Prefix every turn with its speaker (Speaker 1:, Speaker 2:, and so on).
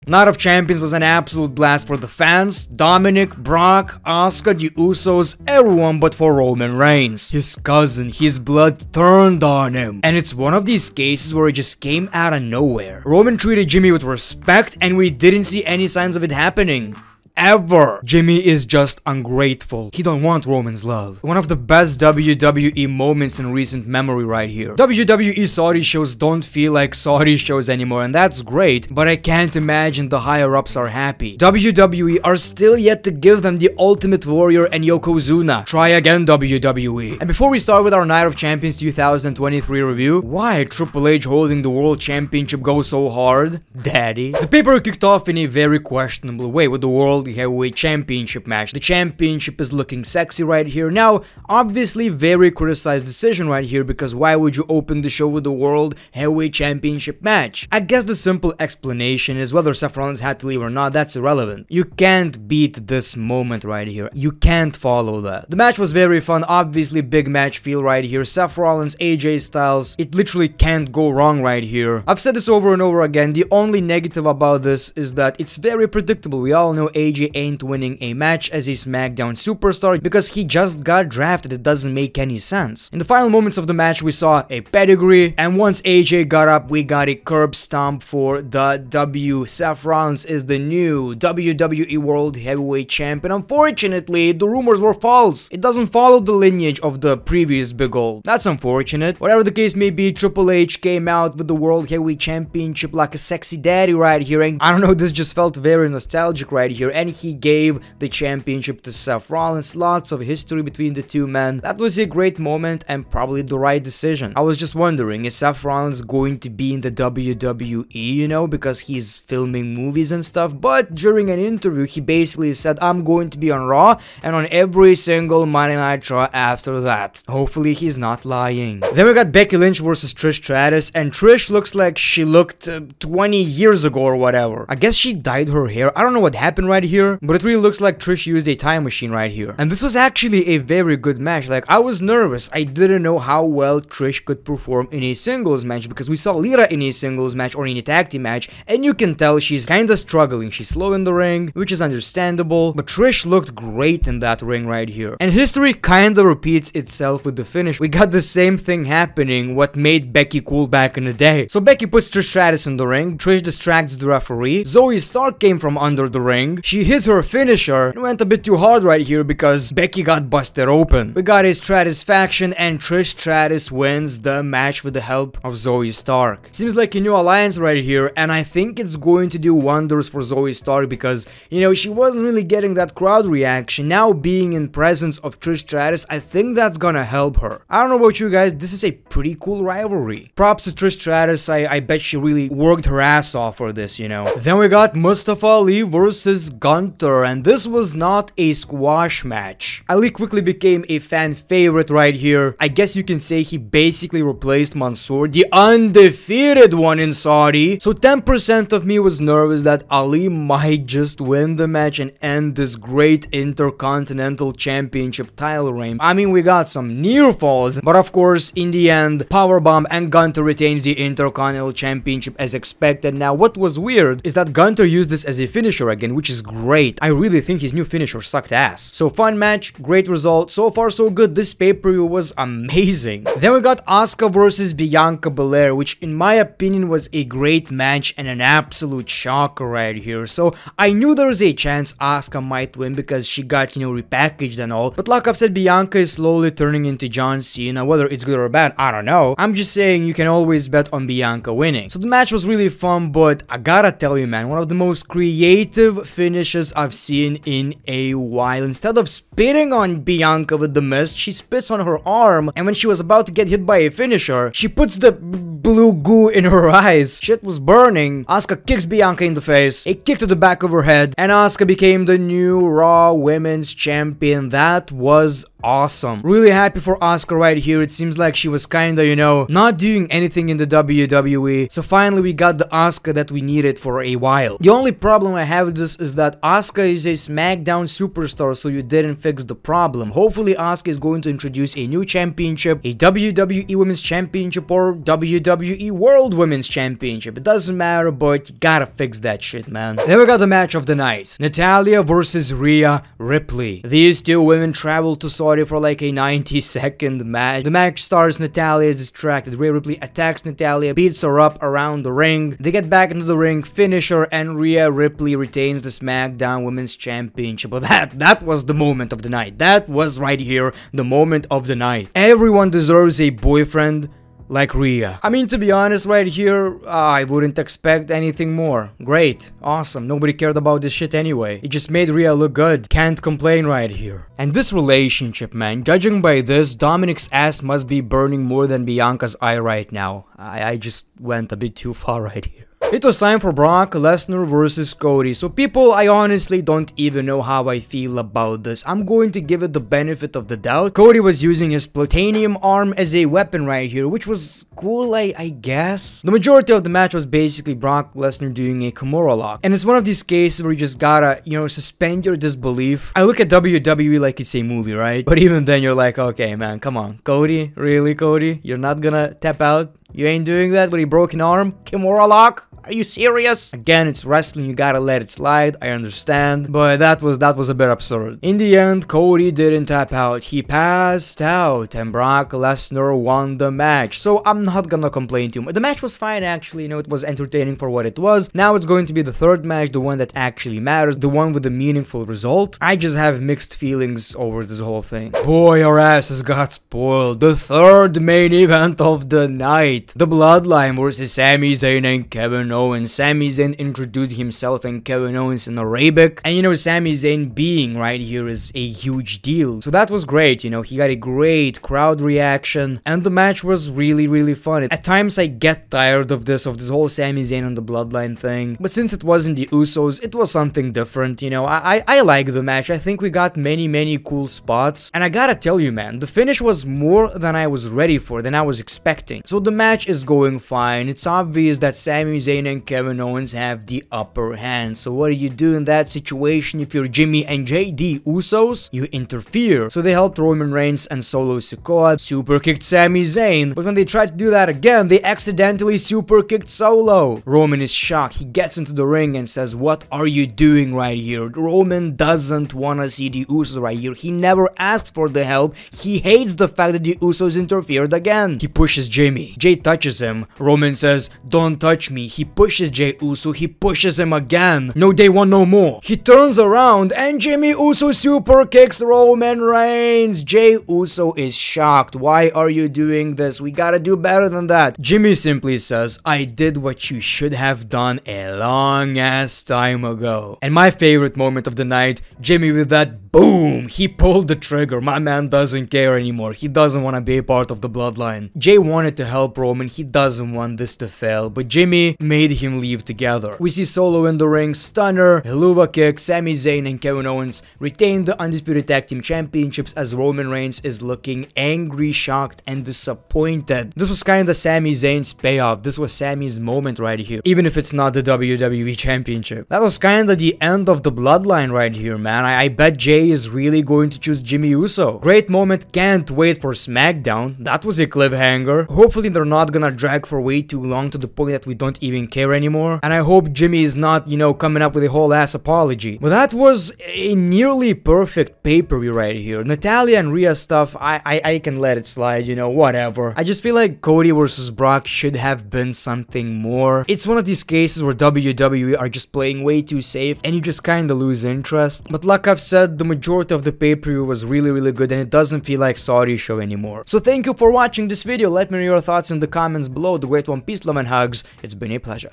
Speaker 1: Night of Champions was an absolute blast for the fans, Dominic, Brock, Asuka, the Usos, everyone but for Roman Reigns. His cousin, his blood turned on him. And it's one of these cases where it just came out of nowhere. Roman treated Jimmy with respect and we didn't see any signs of it happening. Ever. Jimmy is just ungrateful. He don't want Roman's love. One of the best WWE moments in recent memory right here. WWE Saudi shows don't feel like Saudi shows anymore, and that's great, but I can't imagine the higher-ups are happy. WWE are still yet to give them the Ultimate Warrior and Yokozuna. Try again, WWE. And before we start with our Night of Champions 2023 review, why Triple H holding the World Championship go so hard? Daddy. The paper kicked off in a very questionable way with the World Heavyweight Championship match. The championship is looking sexy right here. Now, obviously very criticized decision right here, because why would you open the show with the World Heavyweight Championship match? I guess the simple explanation is whether Seth Rollins had to leave or not, that's irrelevant. You can't beat this moment right here. You can't follow that. The match was very fun, obviously big match feel right here. Seth Rollins, AJ Styles, it literally can't go wrong right here. I've said this over and over again. The only negative about this is that it's very predictable. We all know AJ ain't winning a match as a SmackDown superstar because he just got drafted. It doesn't make any sense. In the final moments of the match, we saw a pedigree, and once AJ got up, we got a curb stomp for the W. Seth Rollins is the new WWE World Heavyweight Champion. Unfortunately, the rumors were false. It doesn't follow the lineage of the previous Big Ol'. That's unfortunate. Whatever the case may be, Triple H came out with the World Heavyweight Championship like a sexy daddy right here, and I don't know, this just felt very nostalgic right here. And he gave the championship to Seth Rollins. Lots of history between the two men. That was a great moment and probably the right decision. I was just wondering, is Seth Rollins going to be in the WWE, you know, because he's filming movies and stuff? But during an interview, he basically said, I'm going to be on Raw and on every single Monday Night Raw after that. Hopefully he's not lying. Then we got Becky Lynch versus Trish Stratus, and Trish looks like she looked 20 years ago or whatever. I guess she dyed her hair. I don't know what happened right here, but it really looks like Trish used a time machine right here. And this was actually a very good match. Like, I was nervous. I didn't know how well Trish could perform in a singles match, because we saw Lita in a singles match or in a tag team match, and you can tell she's kinda struggling. She's slow in the ring, which is understandable, but Trish looked great in that ring right here. And history kinda repeats itself with the finish. We got the same thing happening, what made Becky cool back in the day. So Becky puts Trish Stratus in the ring, Trish distracts the referee, Zoe Stark came from under the ring, she hits her finisher and went a bit too hard right here because Becky got busted open. We got a Stratus faction and Trish Stratus wins the match with the help of Zoe Stark. Seems like a new alliance right here, and I think it's going to do wonders for Zoe Stark because, you know, she wasn't really getting that crowd reaction. Now being in presence of Trish Stratus, I think that's gonna help her. I don't know about you guys, this is a pretty cool rivalry. Props to Trish Stratus, I bet she really worked her ass off for this, you know. Then we got Mustafa Ali versus Gunter, and this was not a squash match. Ali quickly became a fan favorite right here. I guess you can say he basically replaced Mansoor, the undefeated one in Saudi. So 10% of me was nervous that Ali might just win the match and end this great Intercontinental Championship title reign. I mean, we got some near falls, but of course, in the end, Powerbomb and Gunter retains the Intercontinental Championship as expected. Now, what was weird is that Gunter used this as a finisher again, which is great. I really think his new finisher sucked ass. So fun match, great result. So far so good. This pay-per-view was amazing. Then we got Asuka versus Bianca Belair, which in my opinion was a great match and an absolute shocker right here. So I knew there was a chance Asuka might win because she got, you know, repackaged and all. But like I've said, Bianca is slowly turning into John Cena. Whether it's good or bad, I don't know. I'm just saying you can always bet on Bianca winning. So the match was really fun, but I gotta tell you, man, one of the most creative finishes I've seen in a while. Instead of spitting on Bianca with the mist, she spits on her arm, and when she was about to get hit by a finisher, she puts the blue goo in her eyes. Shit was burning. Asuka kicks Bianca in the face, a kick to the back of her head, and Asuka became the new Raw Women's Champion. That was awesome. Really happy for Asuka right here. It seems like she was kinda, you know, not doing anything in the WWE. So finally we got the Asuka that we needed for a while. The only problem I have with this is that Asuka is a SmackDown superstar, so you didn't fix the problem. Hopefully Asuka is going to introduce a new championship, a WWE Women's Championship or WWE WWE World Women's Championship. It doesn't matter, but you gotta fix that shit, man. Then we got the match of the night. Natalya versus Rhea Ripley. These two women traveled to Saudi for like a 90-second match. The match starts, Natalya is distracted. Rhea Ripley attacks Natalya, beats her up around the ring. They get back into the ring, finish her, and Rhea Ripley retains the SmackDown Women's Championship. But that was the moment of the night. That was right here, the moment of the night. Everyone deserves a boyfriend like Rhea. I mean, to be honest, right here, I wouldn't expect anything more. Great. Awesome. Nobody cared about this shit anyway. It just made Rhea look good. Can't complain right here. And this relationship, man, judging by this, Dominic's ass must be burning more than Bianca's eye right now. I just went a bit too far right here. It was time for Brock Lesnar versus Cody. So people, I honestly don't even know how I feel about this. I'm going to give it the benefit of the doubt. Cody was using his plutonium arm as a weapon right here, which was cool, I guess. The majority of the match was basically Brock Lesnar doing a Kimura lock. And it's one of these cases where you just gotta, suspend your disbelief. I look at WWE like it's a movie, right? But even then you're like, okay, man, come on. Cody? Really, Cody? You're not gonna tap out? You ain't doing that with a broken arm? Kimura lock? Are you serious? Again, it's wrestling, you gotta let it slide, I understand. But that was a bit absurd. In the end, Cody didn't tap out. He passed out and Brock Lesnar won the match. So I'm not gonna complain too much. The match was fine actually, it was entertaining for what it was. Now it's going to be the third match, the one that actually matters, the one with a meaningful result. I just have mixed feelings over this whole thing. Boy, our asses got spoiled. The third main event of the night. The Bloodline versus Sami Zayn and Kevin Owens. Sami Zayn introduced himself and Kevin Owens in Arabic. And Sami Zayn being right here is a huge deal. So that was great, he got a great crowd reaction. And the match was really, really fun. At times I get tired of this whole Sami Zayn and the Bloodline thing. But since it wasn't the Usos, it was something different, I like the match. I think we got many cool spots. And I gotta tell you, man, the finish was more than I was ready for, than I was expecting. So the match is going fine. It's obvious that Sami Zayn and Kevin Owens have the upper hand. So what do you do in that situation if you're Jimmy and JD Usos? You interfere. So they helped Roman Reigns and Solo Sikoa super kicked Sami Zayn. But when they tried to do that again, they accidentally super kicked Solo. Roman is shocked. He gets into the ring and says, "What are you doing right here?" Roman doesn't want to see the Usos right here. He never asked for the help. He hates the fact that the Usos interfered again. He pushes Jimmy. Jay touches him. Roman says, "Don't touch me." He pushes Jey Uso, he pushes him again. No, they want no more. He turns around and Jimmy Uso super kicks Roman Reigns. Jey Uso is shocked. Why are you doing this? We gotta do better than that. Jimmy simply says, "I did what you should have done a long ass time ago." And my favorite moment of the night, Jimmy with that boom, he pulled the trigger. My man doesn't care anymore. He doesn't want to be a part of the Bloodline. Jay wanted to help Roman. He doesn't want this to fail, but Jimmy made him leave together. We see Solo in the ring, stunner, Helluva kick. Sami Zayn and Kevin Owens retain the Undisputed Tag Team Championships as Roman Reigns is looking angry, shocked, and disappointed. This was kind of Sami Zayn's payoff. This was Sami's moment right here, even if it's not the WWE Championship. That was kind of the end of the Bloodline right here, man. I bet Jay is really going to choose Jimmy Uso. Great moment, can't wait for SmackDown. That was a cliffhanger. Hopefully they're not gonna drag for way too long to the point that we don't even care anymore. And I hope Jimmy is not, coming up with a whole ass apology. But that was a nearly perfect pay-per-view right here. Natalya and Rhea stuff, I can let it slide, whatever. I just feel like Cody versus Brock should have been something more. It's one of these cases where WWE are just playing way too safe and you just kinda lose interest. But like I've said, the majority of the pay-per-view was really good and it doesn't feel like Saudi show anymore. So thank you for watching this video. Let me know your thoughts in the comments below. The great one, peace, love, and hugs. It's been a pleasure.